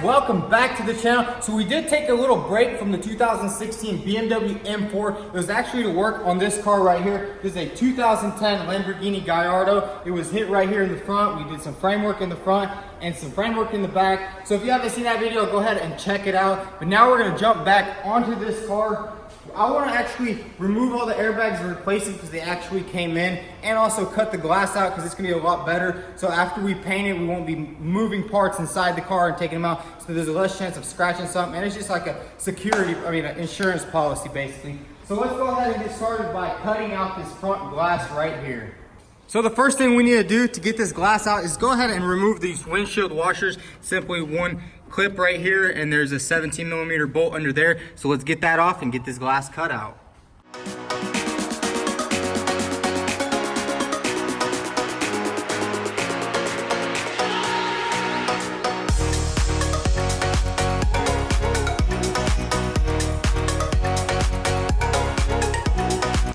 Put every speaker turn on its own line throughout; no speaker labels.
welcome back to the channel. So we did take a little break from the 2016 BMW M4. It was actually to work on this car right here. This is a 2010 Lamborghini Gallardo. It was hit right here in the front. We did some framework in the front and some framework in the back. So if you haven't seen that video, go ahead and check it out. But now we're gonna jump back onto this car. I want to actually remove all the airbags and replace them because they actually came in, and also cut the glass out because it's going to be a lot better. So after we paint it, we won't be moving parts inside the car and taking them out. So there's a less chance of scratching something, and it's just like a an insurance policy basically. So let's go ahead and get started by cutting out this front glass right here. So the first thing we need to do to get this glass out is go ahead and remove these windshield washers. Simply one clip right here, and there's a 17mm bolt under there. So let's get that off and get this glass cut out.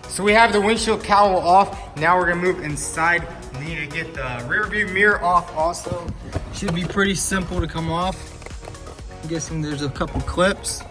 So we have the windshield cowl off. Now we're gonna move inside. We need to get the rear view mirror off also. Should be pretty simple to come off. I'm guessing there's a couple clips.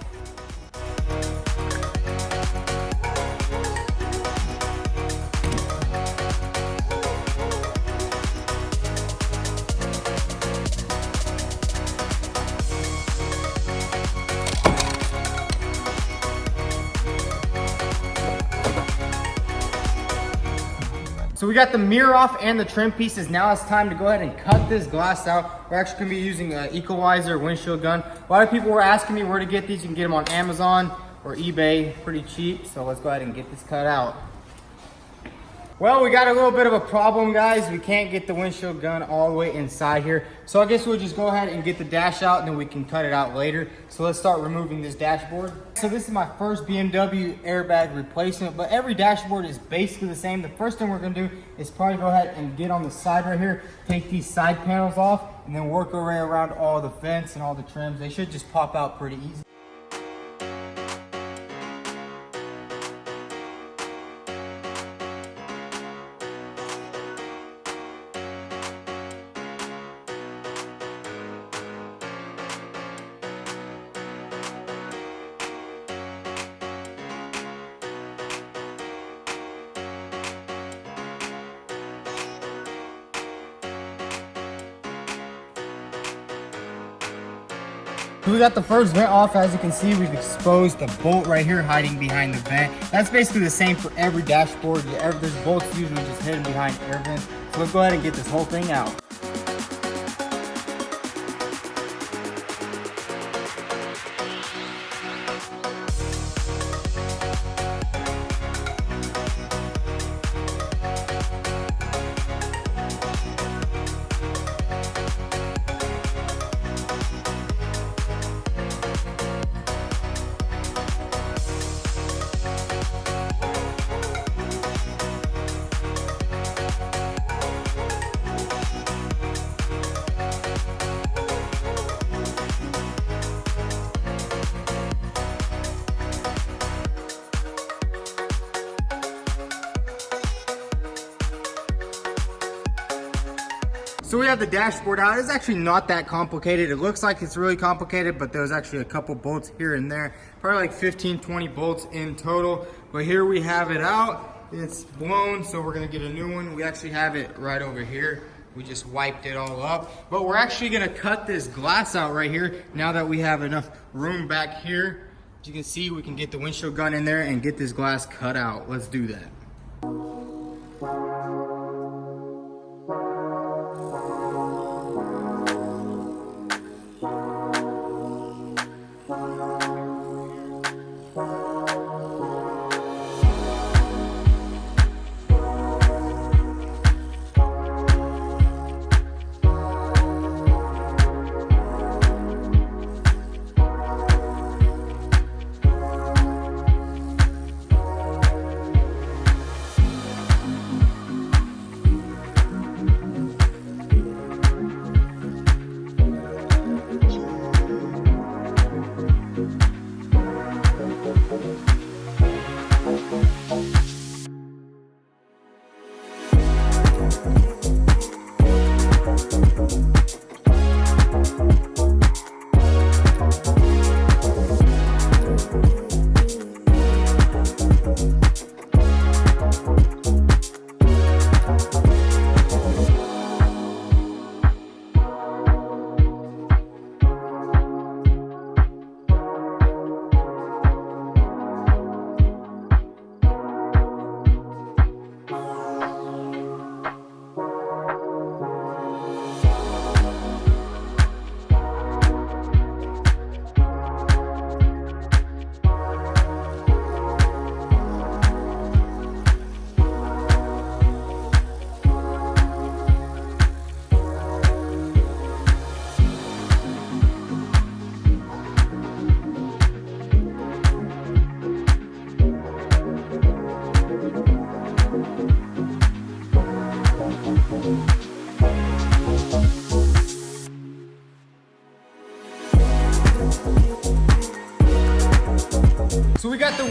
So we got the mirror off and the trim pieces. Now it's time to go ahead and cut this glass out. We're actually gonna be using an equalizer windshield gun. A lot of people were asking me where to get these. You can get them on Amazon or eBay, pretty cheap. So let's go ahead and get this cut out. Well, we got a little bit of a problem, guys. We can't get the windshield gun all the way inside here. So I guess we'll just go ahead and get the dash out, and then we can cut it out later. So let's start removing this dashboard. So this is my first BMW airbag replacement, but every dashboard is basically the same. The first thing we're gonna do is probably go ahead and get on the side right here, take these side panels off, and then work our way around all the vents and all the trims. They should just pop out pretty easy. We got the first vent off. As you can see, we've exposed the bolt right here hiding behind the vent. That's basically the same for every dashboard. There's bolts usually just hidden behind air vents. So let's go ahead and get this whole thing out. So we have the dashboard out. It's actually not that complicated. It looks like it's really complicated, but there's actually a couple bolts here and there. Probably like 15, 20 bolts in total. But here we have it out. It's blown, so we're gonna get a new one. We actually have it right over here. We just wiped it all up. But we're actually gonna cut this glass out right here now that we have enough room back here. As you can see, we can get the windshield gun in there and get this glass cut out. Let's do that.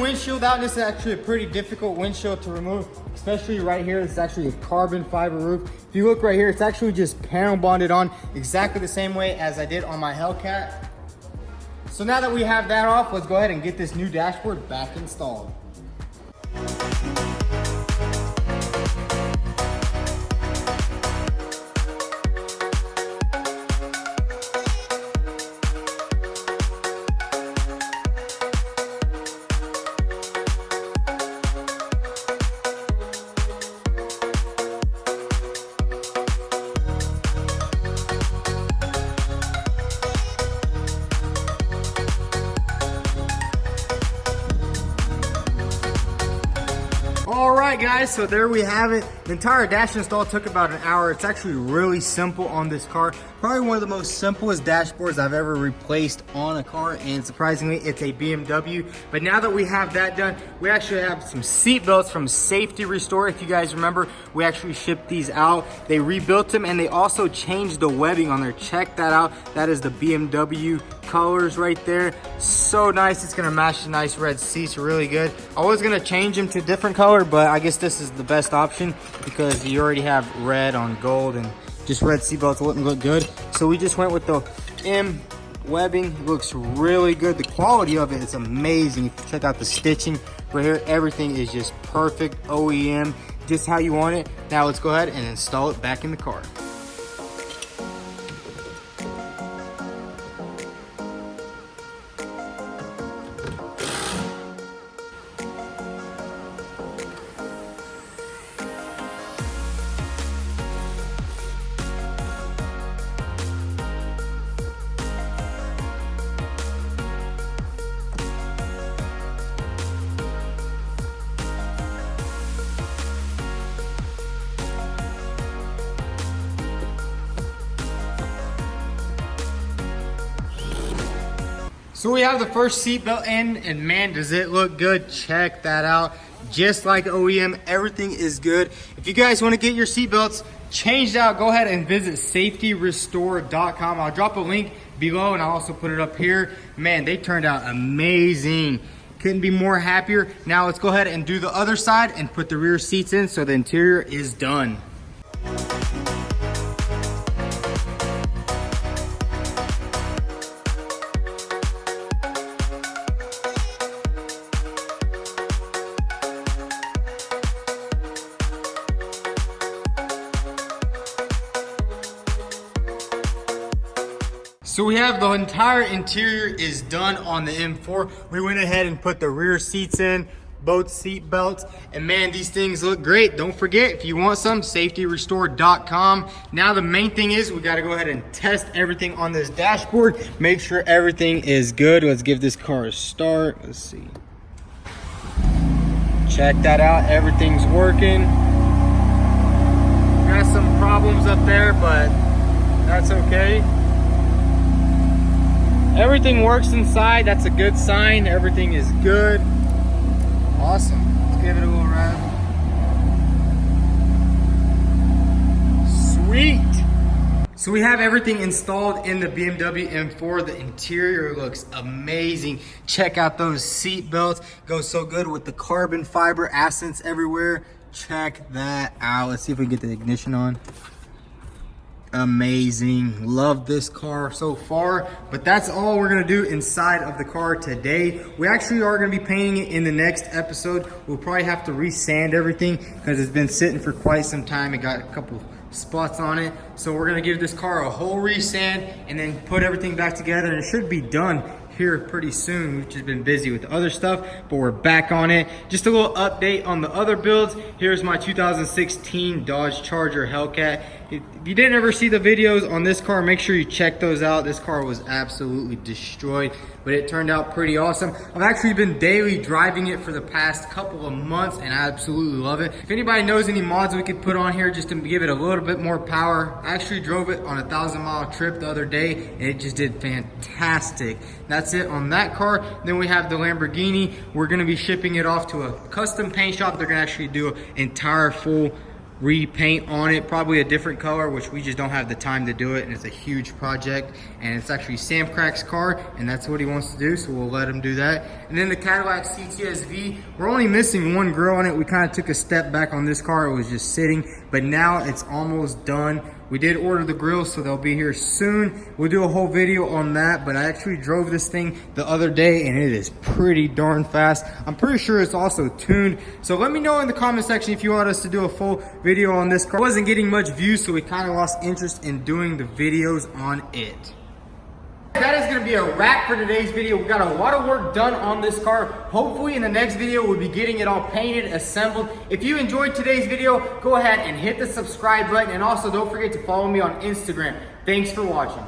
windshield out. This is actually a pretty difficult windshield to remove, especially right here. This is actually a carbon fiber roof. If you look right here, it's actually just panel bonded on exactly the same way as I did on my Hellcat. So now that we have that off, let's go ahead and get this new dashboard back installed. Alright guys, so there we have it. The entire dash install took about an hour. It's actually really simple on this car. Probably one of the most simplest dashboards I've ever replaced on a car, and surprisingly it's a BMW. But now that we have that done, we actually have some seat belts from Safety Restore. If you guys remember, we actually shipped these out. They rebuilt them and they also changed the webbing on there. Check that out. That is the BMW colors right there. So nice. It's gonna match the nice red seats really good. I was gonna change them to a different color, but I guess this is the best option because you already have red on gold, and just red seat belts wouldn't look good. So we just went with the M webbing. It looks really good. The quality of it is amazing. If you check out the stitching right here, everything is just perfect OEM, just how you want it. Now let's go ahead and install it back in the car. So we have the first seat belt in, and man, does it look good. Check that out. Just like OEM, everything is good. If you guys want to get your seat belts changed out, go ahead and visit safetyrestore.com. I'll drop a link below and I'll also put it up here. Man, they turned out amazing. Couldn't be more happier. Now let's go ahead and do the other side and put the rear seats in so the interior is done. So we have the entire interior is done on the M4. We went ahead and put the rear seats in, both seat belts, and man, these things look great. Don't forget, if you want some, safetyrestore.com. Now the main thing is we gotta go ahead and test everything on this dashboard, make sure everything is good. Let's give this car a start. Let's see. Check that out, everything's working. Got some problems up there, but that's okay. Everything works inside. That's a good sign. Everything is good. Awesome. Let's give it a little rev. Sweet. So we have everything installed in the BMW M4. The interior looks amazing. Check out those seat belts. Goes so good with the carbon fiber accents everywhere. Check that out. Let's see if we can get the ignition on. Amazing. Love this car so far, but that's all we're gonna do inside of the car today. We actually are gonna be painting it in the next episode. We'll probably have to resand everything because it's been sitting for quite some time. It got a couple spots on it, so we're gonna give this car a whole resand and then put everything back together, and it should be done here pretty soon. We've just been busy with the other stuff, but we're back on it. Just a little update on the other builds. Here's my 2016 Dodge Charger Hellcat. If you didn't ever see the videos on this car, make sure you check those out. This car was absolutely destroyed, but it turned out pretty awesome. I've actually been daily driving it for the past couple of months, and I absolutely love it. If anybody knows any mods we could put on here just to give it a little bit more power, I actually drove it on a 1,000-mile trip the other day, and it just did fantastic. That's it on that car. Then we have the Lamborghini. We're gonna be shipping it off to a custom paint shop. They're gonna actually do an entire full repaint on it, probably a different color, which we just don't have the time to do it, and it's a huge project. And it's actually Sam Crack's car, and that's what he wants to do, so we'll let him do that. And then the Cadillac CTS-V, we're only missing one grill on it. We kind of took a step back on this car. It was just sitting, but now it's almost done. We did order the grills, so they'll be here soon. We'll do a whole video on that, but I actually drove this thing the other day, and it is pretty darn fast. I'm pretty sure it's also tuned. So let me know in the comment section if you want us to do a full video on this car. It wasn't getting much views, so we kind of lost interest in doing the videos on it. That is going to be a wrap for today's video. We got a lot of work done on this car. Hopefully in the next video we'll be getting it all painted, assembled. If you enjoyed today's video, go ahead and hit the subscribe button, and also don't forget to follow me on Instagram. Thanks for watching.